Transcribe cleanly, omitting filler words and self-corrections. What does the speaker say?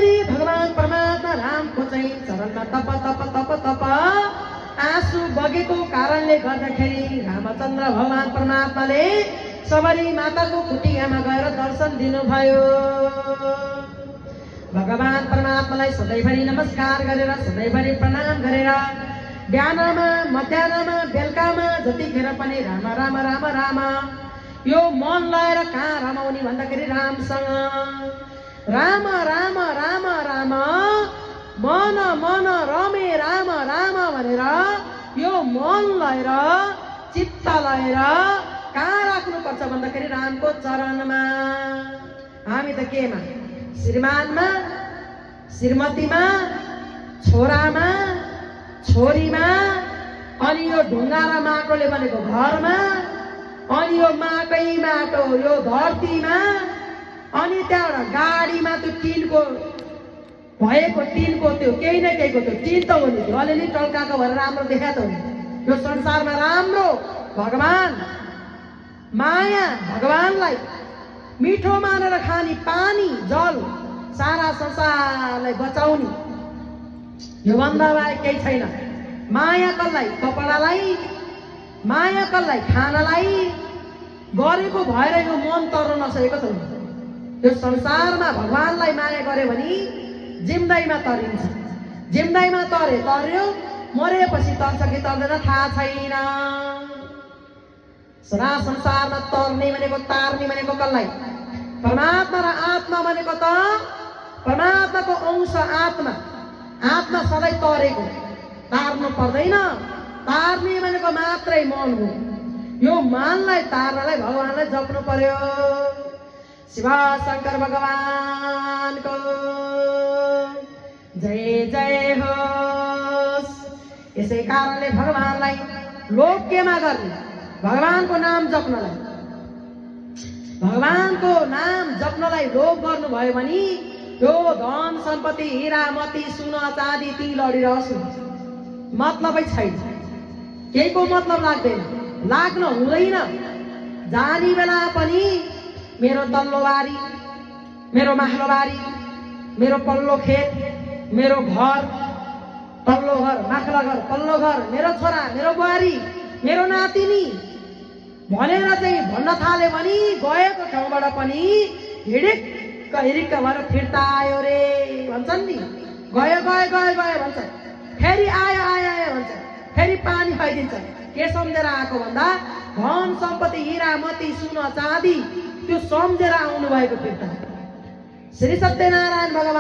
सबरी भगवान परमात्मा रामको चाहिँ चरणमा तप तप तप तप आँसु बगेको कारणले गर्दाखेरि रामचन्द्र भगवान परमात्माले सबरी माताको कुटियामा गएर दर्शन दिनुभयो। भगवान परमात्मालाई सधैँभरि नमस्कार गरेर सधैँभरि प्रणाम गरेर बिहानमा मध्याह्नमा बेलुकामा जतिखेर पनि राम राम राम राम यो मन लगाएर कहाँ रमाउने भन्दाखेरि रामसँग राम राम राम राम मन मन रमे राम राम भनेर यो मन लगाएर चित्त लगाएर कहाँ राख्नुपर्छ भन्दाखेरि रामको चरणमा। हामी त केमा श्रीमानमा श्रीमतीमा छोरामा छोरीमा अनि यो ढुङ्गा र माटोले बनेको घरमा अनि यो माटै माटो यो धरतीमा अनि त्यहाँबाट गाडीमा त्यो टिनको भएको टिनको त्यो केही न केहीको त्यो टिन त हो नि त्यो अलिअलि टल्काको भएर राम्रो देखा त हो नि। यो संसारमा राम्रो भगवान माया भगवानलाई मिठो मानेर खाने पानी जल सारा संसारलाई बचाउने योभन्दा बाहेक केही छैन। माया कसलाई कपडालाई माया कसलाई खानालाई गरेको भएर यो मन तर्न नसकेको त हो। यो संसारमा भगवानलाई माया गर्यो भने जिम्दाईमा तरिन्छ। जिम्दाईमा तर्यो मरेपछि तर्छ कि तर्दैन थाहा छैन। सारा संसारमा तर्ने भनेको तार्ने भनेको कसलाई परमात्मा र आत्मा भनेको त परमात्माको अंश आत्मा आत्मा सधैँ तरेको तार्नु पर्दैन। तार्ने भनेको मात्रै मन हो। यो मनलाई तार्नलाई भगवानलाई जप्नु पर्यो। शिव शंकर भगवानको जय जय होस्। यसै कारणले भगवानलाई लोभ केमा गर्ने भगवानको नाम जप्नलाई भगवानको नाम जप्नलाई लोभ गर्नुभयो भने यो धन सम्पत्ति हीरा मोती सुन चाँदी तिल अडिरहोस् मतलबै छैन। केहीको मतलब लाग्दैन लाग्न हुँदैन। जाने बेला पनि मेरो तल्लो बारी मेरो माथिल्लो बारी मेरो पल्लो खेत मेरो घर तल्लो घर माथिल्लो घर पल्लो घर मेरो छोरा मेरो बुहारी मेरो नातिनी भनेर चाहिँ भन्न थाल्यो भने गएको ठाउँबाट पनि हिडिक्क हिडिक्क भएर फिर्ता आयो रे भन्छन् नि। गयो गयो गयो गयो भन्छ फेरि आयो आयो आयो भन्छ फेरि पानी खुवाइदिन्छ। के सम्झेर आएको भन्दा धन सम्पत्ति हीरा मोती सुन चाँदी त्यो सम्झेर आउनु भएको फिर्ता। श्री सत्यनारायण भगवान